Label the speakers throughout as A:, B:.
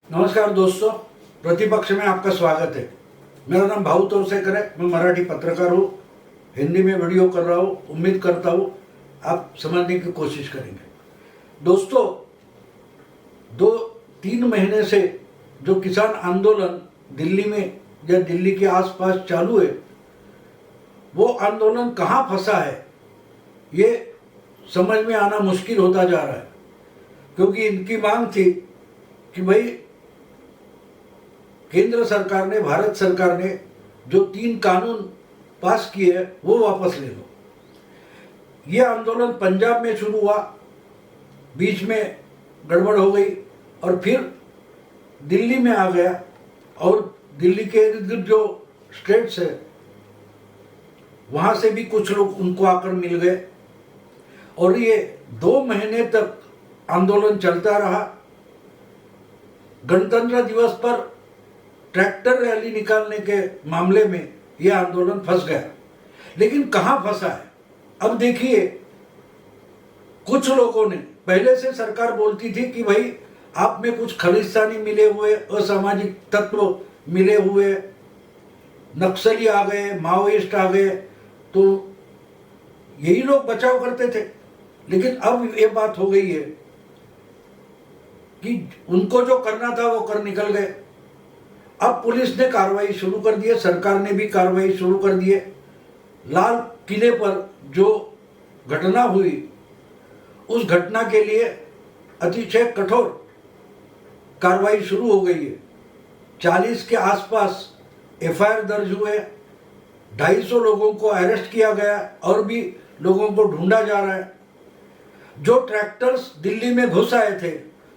A: नमस्कार दोस्तों, प्रतिपक्ष में आपका स्वागत है। मेरा नाम भाऊ तोरसेकर है। मैं मराठी पत्रकार हूँ। हिंदी में वीडियो कर रहा हूँ। उम्मीद करता हूँ आप समझने की कोशिश करेंगे। दोस्तों, 2-3 महीने से जो किसान आंदोलन दिल्ली में या दिल्ली के आसपास चालू है, वो आंदोलन कहाँ फंसा है ये समझ में आना मुश्किल होता जा रहा है। क्योंकि इनकी मांग थी कि भाई केंद्र सरकार ने, भारत सरकार ने जो 3 कानून पास किए हैं वो वापस ले लो। ये आंदोलन पंजाब में शुरू हुआ, बीच में गड़बड़ हो गई और फिर दिल्ली में आ गया। और दिल्ली के इर्द गिर्द जो स्टेट्स है वहां से भी कुछ लोग उनको आकर मिल गए और ये 2 महीने तक आंदोलन चलता रहा। गणतंत्र दिवस पर ट्रैक्टर रैली निकालने के मामले में यह आंदोलन फंस गया। लेकिन कहां फंसा है? अब देखिए, कुछ लोगों ने, पहले से सरकार बोलती थी कि भाई आप में कुछ खालिस्तानी मिले हुए, असामाजिक तत्व मिले हुए, नक्सली आ गए, माओइस्ट आ गए, तो यही लोग बचाव करते थे। लेकिन अब ये बात हो गई है कि उनको जो करना था वो कर निकल गए। अब पुलिस ने कार्रवाई शुरू कर दी है, सरकार ने भी कार्रवाई शुरू कर दी है। लाल किले पर जो घटना हुई, उस घटना के लिए अतिशय कठोर कार्रवाई शुरू हो गई है। 40 के आसपास एफआईआर दर्ज हुए, 250 लोगों को अरेस्ट किया गया और भी लोगों को ढूंढा जा रहा है। जो ट्रैक्टर्स दिल्ली में घुस आए थे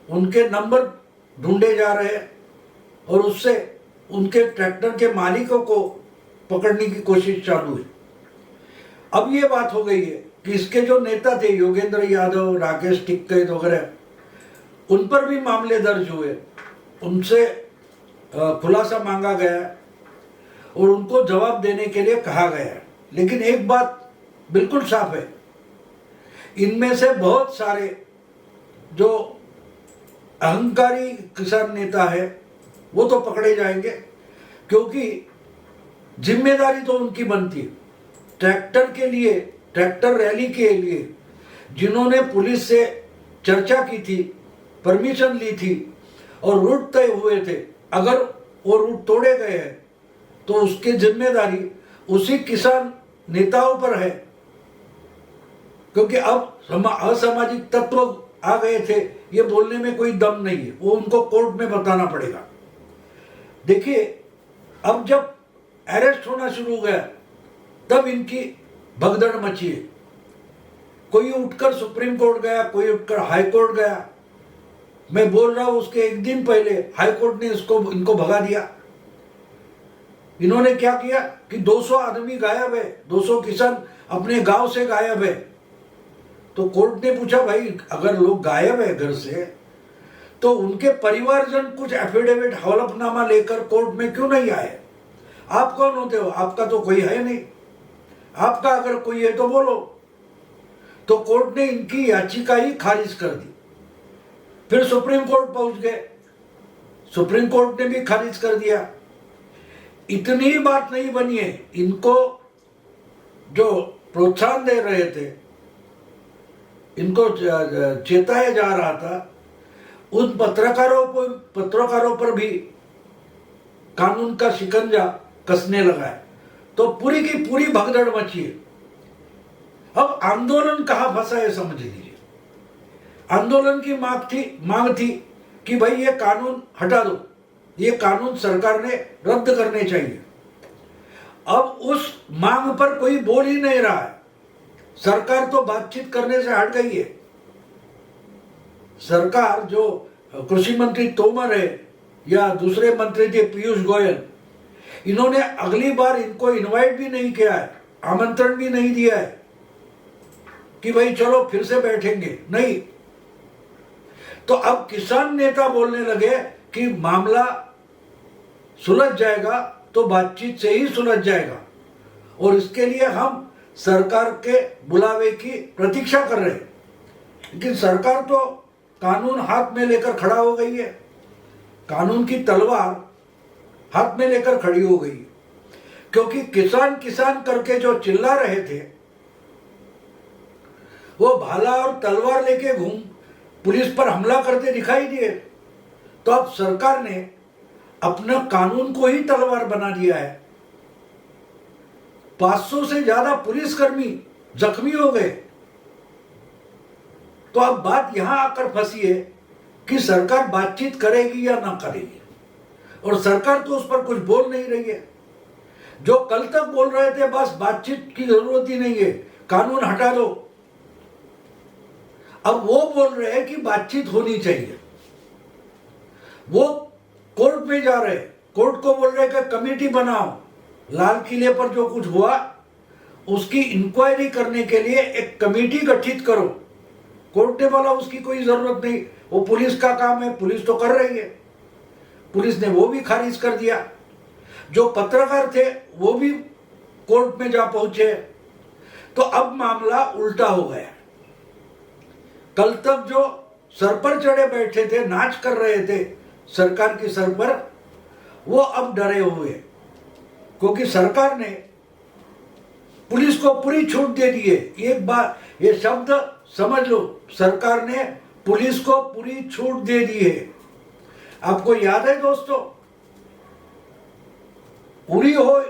A: उनके नंबर ढूंढे जा रहे हैं और उससे उनके ट्रैक्टर के मालिकों को पकड़ने की कोशिश चालू है। अब ये बात हो गई है कि इसके जो नेता थे, योगेंद्र यादव, राकेश टिकैत वगैरह, उन पर भी मामले दर्ज हुए। उनसे खुलासा मांगा गया और उनको जवाब देने के लिए कहा गया है। लेकिन एक बात बिल्कुल साफ है, इनमें से बहुत सारे जो अहंकारी किसान नेता है वो तो पकड़े जाएंगे, क्योंकि जिम्मेदारी तो उनकी बनती है। ट्रैक्टर के लिए, ट्रैक्टर रैली के लिए जिन्होंने पुलिस से चर्चा की थी, परमिशन ली थी और रूट तय हुए थे, अगर वो रूट तोड़े गए हैं तो उसकी जिम्मेदारी उसी किसान नेताओं पर है। क्योंकि अब असामाजिक तत्व आ गए थे, ये बोलने में कोई दम नहीं है, वो उनको कोर्ट में बताना पड़ेगा। देखिए, अब जब अरेस्ट होना शुरू हो गया तब इनकी भगदड़ मची है। कोई उठकर सुप्रीम कोर्ट गया, कोई उठकर हाई कोर्ट गया। मैं बोल रहा हूं उसके एक दिन पहले हाई कोर्ट ने इनको भगा दिया। इन्होंने क्या किया कि 200 आदमी गायब है, 200 किसान अपने गांव से गायब है। तो कोर्ट ने पूछा, भाई अगर लोग गायब है घर से तो उनके परिवारजन कुछ एफिडेविट, हलफनामा लेकर कोर्ट में क्यों नहीं आए? आप कौन होते हो? आपका तो कोई है नहीं। आपका अगर कोई है तो बोलो। तो कोर्ट ने इनकी याचिका ही खारिज कर दी। फिर सुप्रीम कोर्ट पहुंच गए, सुप्रीम कोर्ट ने भी खारिज कर दिया। इतनी ही बात नहीं बनी है, इनको जो प्रोत्साहन दे रहे थे, इनको चेताया जा रहा था, उन पत्रकारों पर भी कानून का शिकंजा कसने लगा है। तो पूरी की पूरी भगदड़ मची है। अब आंदोलन कहां फंसा है समझ लीजिए। आंदोलन की मांग थी कि भाई ये कानून हटा दो, ये कानून सरकार ने रद्द करने चाहिए। अब उस मांग पर कोई बोल ही नहीं रहा है। सरकार तो बातचीत करने से हट गई है। सरकार, जो कृषि मंत्री तोमर है या दूसरे मंत्री थे पीयूष गोयल, इन्होंने अगली बार इनको इनवाइट भी नहीं किया है, आमंत्रण भी नहीं दिया है कि भाई चलो फिर से बैठेंगे, नहीं। तो अब किसान नेता बोलने लगे कि मामला सुलझ जाएगा तो बातचीत से ही सुलझ जाएगा और इसके लिए हम सरकार के बुलावे की प्रतीक्षा कर रहे हैं। लेकिन सरकार तो कानून हाथ में लेकर खड़ा हो गई है। कानून की तलवार हाथ में लेकर खड़ी हो गई, क्योंकि किसान किसान करके जो चिल्ला रहे थे वो भाला और तलवार लेके घूम पुलिस पर हमला करते दिखाई दिए। तो अब सरकार ने अपना कानून को ही तलवार बना दिया है। 500 से ज्यादा पुलिसकर्मी जख्मी हो गए। तो अब बात यहां आकर फंसी है कि सरकार बातचीत करेगी या ना करेगी, और सरकार तो उस पर कुछ बोल नहीं रही है। जो कल तक बोल रहे थे बस बातचीत की जरूरत ही नहीं है, कानून हटा दो, अब वो बोल रहे हैं कि बातचीत होनी चाहिए। वो कोर्ट में जा रहे, कोर्ट को बोल रहे कि कमेटी बनाओ, लाल किले पर जो कुछ हुआ उसकी इंक्वायरी करने के लिए एक कमेटी गठित करो। कोर्ट ने बोला उसकी कोई जरूरत नहीं, वो पुलिस का काम है, पुलिस तो कर रही है। पुलिस ने वो भी खारिज कर दिया। जो पत्रकार थे वो भी कोर्ट में जा पहुंचे। तो अब मामला उल्टा हो गया। कल तक जो सर पर चढ़े बैठे थे, नाच कर रहे थे सरकार की सर पर, वो अब डरे हुए, क्योंकि सरकार ने पुलिस को पूरी छूट दे दी है। एक बार ये शब्द समझ लो, सरकार ने पुलिस को पूरी छूट दे दी है। आपको याद है दोस्तों, उरी हो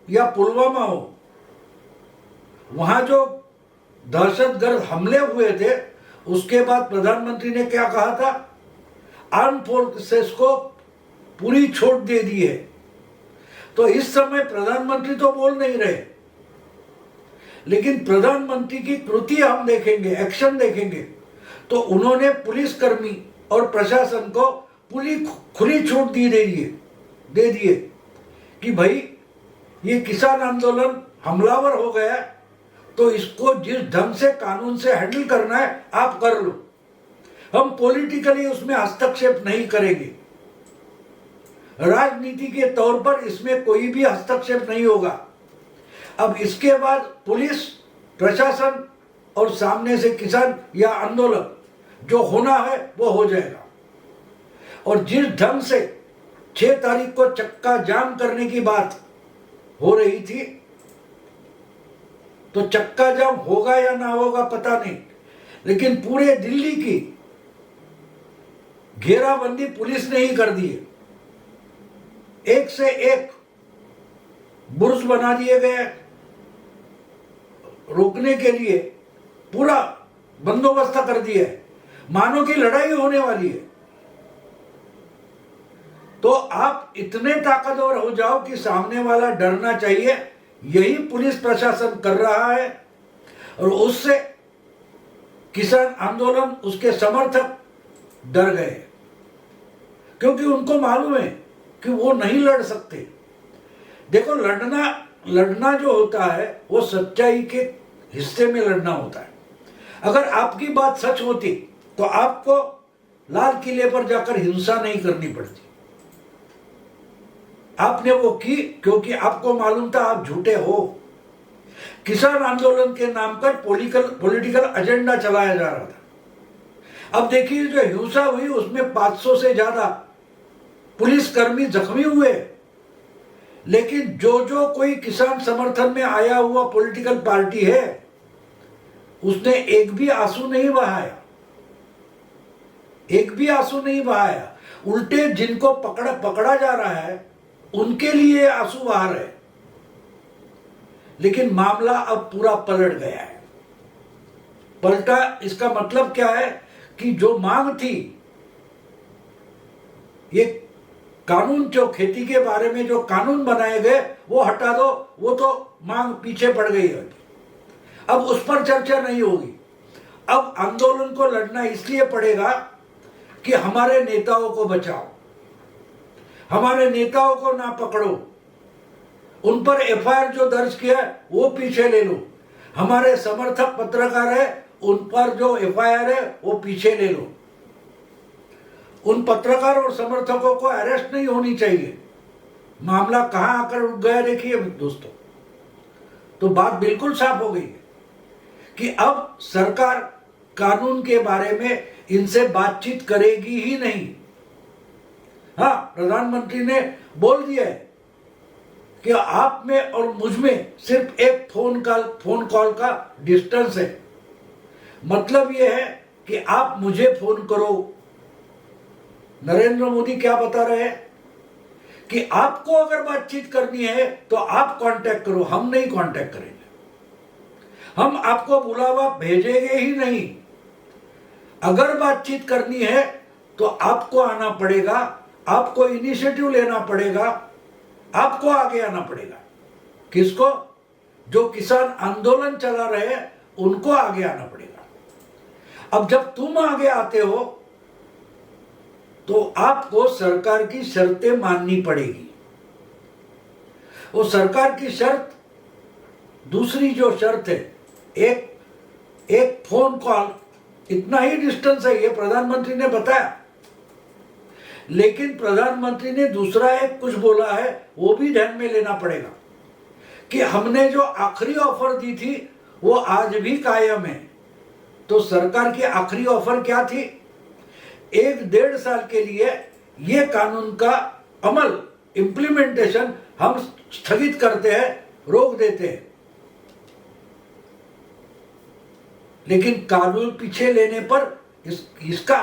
A: या पुलवामा हो, वहां जो दहशतगर्द हमले हुए थे उसके बाद प्रधानमंत्री ने क्या कहा था, आर्म फोर्सेस को पूरी छूट दे दी है। तो इस समय प्रधानमंत्री तो बोल नहीं रहे, लेकिन प्रधानमंत्री की कृति हम देखेंगे, एक्शन देखेंगे, तो उन्होंने पुलिसकर्मी और प्रशासन को पूरी खुली छूट दे दिए कि भाई ये किसान आंदोलन हमलावर हो गया, तो इसको जिस ढंग से कानून से हैंडल करना है आप कर लो, हम पॉलिटिकली उसमें हस्तक्षेप नहीं करेंगे, राजनीति के तौर पर इसमें कोई भी हस्तक्षेप नहीं होगा। अब इसके बाद पुलिस प्रशासन और सामने से किसान या आंदोलन जो होना है वो हो जाएगा। और जिस ढंग से 6 तारीख को चक्का जाम करने की बात हो रही थी, तो चक्का जाम होगा या ना होगा पता नहीं, लेकिन पूरे दिल्ली की घेराबंदी पुलिस ने ही कर दी है। एक से एक बुर्ज बना दिए गए, रोकने के लिए पूरा बंदोबस्त कर दिया है, मानो की लड़ाई होने वाली है। तो आप इतने ताकतवर हो जाओ कि सामने वाला डरना चाहिए, यही पुलिस प्रशासन कर रहा है। और उससे किसान आंदोलन, उसके समर्थक डर गए, क्योंकि उनको मालूम है कि वो नहीं लड़ सकते। देखो, लड़ना जो होता है वो सच्चाई के हिस्से में लड़ना होता है। अगर आपकी बात सच होती तो आपको लाल किले पर जाकर हिंसा नहीं करनी पड़ती। आपने वो की क्योंकि आपको मालूम था आप झूठे हो। किसान आंदोलन के नाम पर पॉलिटिकल एजेंडा चलाया जा रहा था। अब देखिए, जो हिंसा हुई उसमें 500 से ज्यादा पुलिसकर्मी जख्मी हुए, लेकिन जो कोई किसान समर्थन में आया हुआ पॉलिटिकल पार्टी है उसने एक भी आंसू नहीं बहाया, एक भी आंसू नहीं बहाया। उल्टे जिनको पकड़ा जा रहा है उनके लिए आंसू बहा रहे। लेकिन मामला अब पूरा पलट गया है। पलटा, इसका मतलब क्या है कि जो मांग थी, ये कानून, जो खेती के बारे में जो कानून बनाए गए वो हटा दो, वो तो मांग पीछे पड़ गई है। अब उस पर चर्चा नहीं होगी। अब आंदोलन को लड़ना इसलिए पड़ेगा कि हमारे नेताओं को बचाओ, हमारे नेताओं को ना पकड़ो, उन पर एफआईआर जो दर्ज किया है वो पीछे ले लो, हमारे समर्थक पत्रकार है उन पर जो एफआईआर है वो पीछे ले लो। उन पत्रकार और समर्थकों को अरेस्ट नहीं होनी चाहिए। मामला कहां आकर रुक गया देखिए दोस्तों। तो बात बिल्कुल साफ हो गई है कि अब सरकार कानून के बारे में इनसे बातचीत करेगी ही नहीं। हाँ, प्रधानमंत्री ने बोल दिया है कि आप में और मुझ में सिर्फ एक फोन कॉल का डिस्टेंस है। मतलब यह है कि आप मुझे फोन करो। नरेंद्र मोदी क्या बता रहे हैं कि आपको अगर बातचीत करनी है तो आप कांटेक्ट करो, हम नहीं कांटेक्ट करेंगे, हम आपको बुलावा भेजेंगे ही नहीं। अगर बातचीत करनी है तो आपको आना पड़ेगा, आपको इनिशिएटिव लेना पड़ेगा, आपको आगे आना पड़ेगा। किसको? जो किसान आंदोलन चला रहे हैं उनको आगे आना पड़ेगा। अब जब तुम आगे आते हो तो आपको सरकार की शर्तें माननी पड़ेगी। वो सरकार की शर्त, दूसरी जो शर्त है, एक फोन कॉल, इतना ही डिस्टेंस है, ये प्रधानमंत्री ने बताया। लेकिन प्रधानमंत्री ने दूसरा एक कुछ बोला है, वो भी ध्यान में लेना पड़ेगा कि हमने जो आखिरी ऑफर दी थी वो आज भी कायम है। तो सरकार की आखिरी ऑफर क्या थी? 1-1.5 साल के लिए ये कानून का अमल, इंप्लीमेंटेशन हम स्थगित करते हैं, रोक देते हैं। लेकिन कानून पीछे लेने पर इसका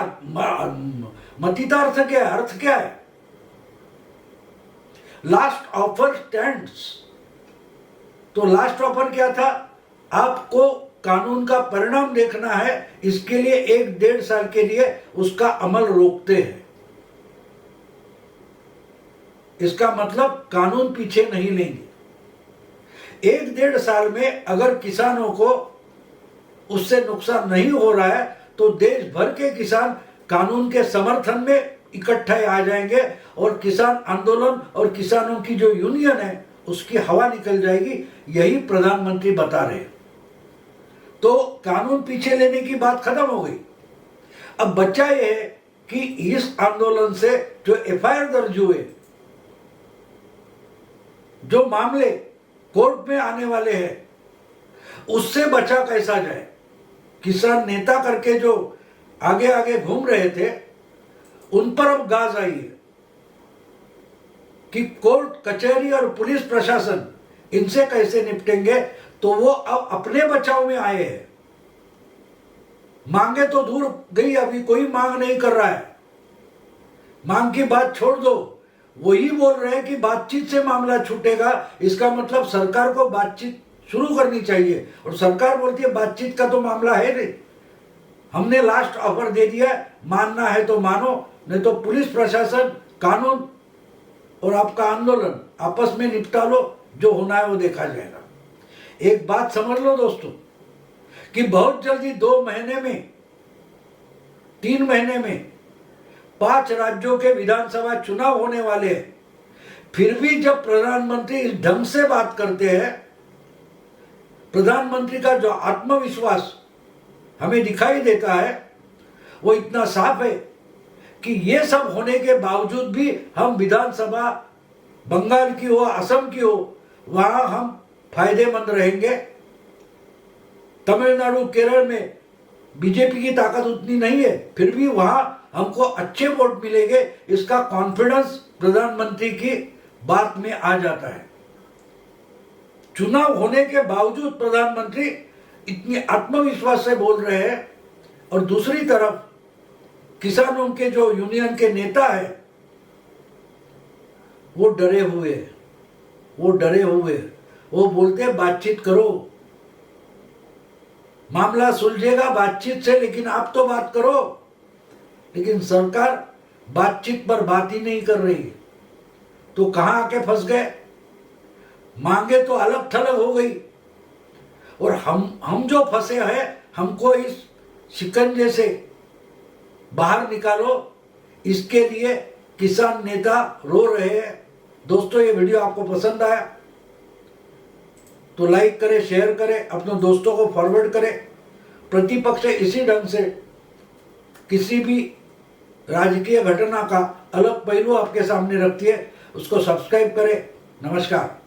A: मतितार्थ क्या है, अर्थ क्या है? Last offer stands. तो लास्ट ऑफर क्या था? आपको कानून का परिणाम देखना है, इसके लिए 1-1.5 साल के लिए उसका अमल रोकते हैं। इसका मतलब कानून पीछे नहीं लेंगे। 1-1.5 साल में अगर किसानों को उससे नुकसान नहीं हो रहा है तो देश भर के किसान कानून के समर्थन में इकट्ठे आ जाएंगे और किसान आंदोलन और किसानों की जो यूनियन है उसकी हवा निकल जाएगी। यही प्रधानमंत्री बता रहे हैं। तो कानून पीछे लेने की बात खत्म हो गई। अब बच्चा यह है कि इस आंदोलन से जो एफआईआर दर्ज हुए, जो मामले कोर्ट में आने वाले हैं, उससे बचा कैसा जाए। किसान नेता करके जो आगे आगे घूम रहे थे उन पर अब गाज आई है कि कोर्ट कचहरी और पुलिस प्रशासन इनसे कैसे निपटेंगे। तो वो अब अपने बचाव में आए हैं। मांगे तो दूर गई, अभी कोई मांग नहीं कर रहा है। मांग की बात छोड़ दो, वही बोल रहे हैं कि बातचीत से मामला छूटेगा। इसका मतलब सरकार को बातचीत शुरू करनी चाहिए और सरकार बोलती है बातचीत का तो मामला है नहीं, हमने लास्ट ऑफर दे दिया, मानना है तो मानो, नहीं तो पुलिस प्रशासन, कानून और आपका आंदोलन आपस में निपटा लो, जो होना है वो देखा जाएगा। एक बात समझ लो दोस्तों कि बहुत जल्दी 2 महीने में, 3 महीने में 5 राज्यों के विधानसभा चुनाव होने वाले हैं। फिर भी जब प्रधानमंत्री इस ढंग से बात करते हैं, प्रधानमंत्री का जो आत्मविश्वास हमें दिखाई देता है वो इतना साफ है कि ये सब होने के बावजूद भी हम विधानसभा बंगाल की हो, असम की हो, वहां हम फायदेमंद रहेंगे। तमिलनाडु, केरल में बीजेपी की ताकत उतनी नहीं है, फिर भी वहां हमको अच्छे वोट मिलेंगे, इसका कॉन्फिडेंस प्रधानमंत्री की बात में आ जाता है। चुनाव होने के बावजूद प्रधानमंत्री इतनी आत्मविश्वास से बोल रहे हैं और दूसरी तरफ किसानों के जो यूनियन के नेता है वो डरे हुए हैं, वो बोलते हैं बातचीत करो, मामला सुलझेगा बातचीत से, लेकिन आप तो बात करो। लेकिन सरकार बातचीत पर बात ही नहीं कर रही। तो कहां आके फंस गए? मांगे तो अलग थलग हो गई और हम जो फंसे हैं, हमको इस शिकंजे से बाहर निकालो, इसके लिए किसान नेता रो रहे हैं। दोस्तों, ये वीडियो आपको पसंद आया तो लाइक करें, शेयर करें, अपने दोस्तों को फॉरवर्ड करें। प्रतिपक्ष इसी ढंग से किसी भी राजकीय घटना का अलग पहलू आपके सामने रखती है, उसको सब्सक्राइब करें। नमस्कार।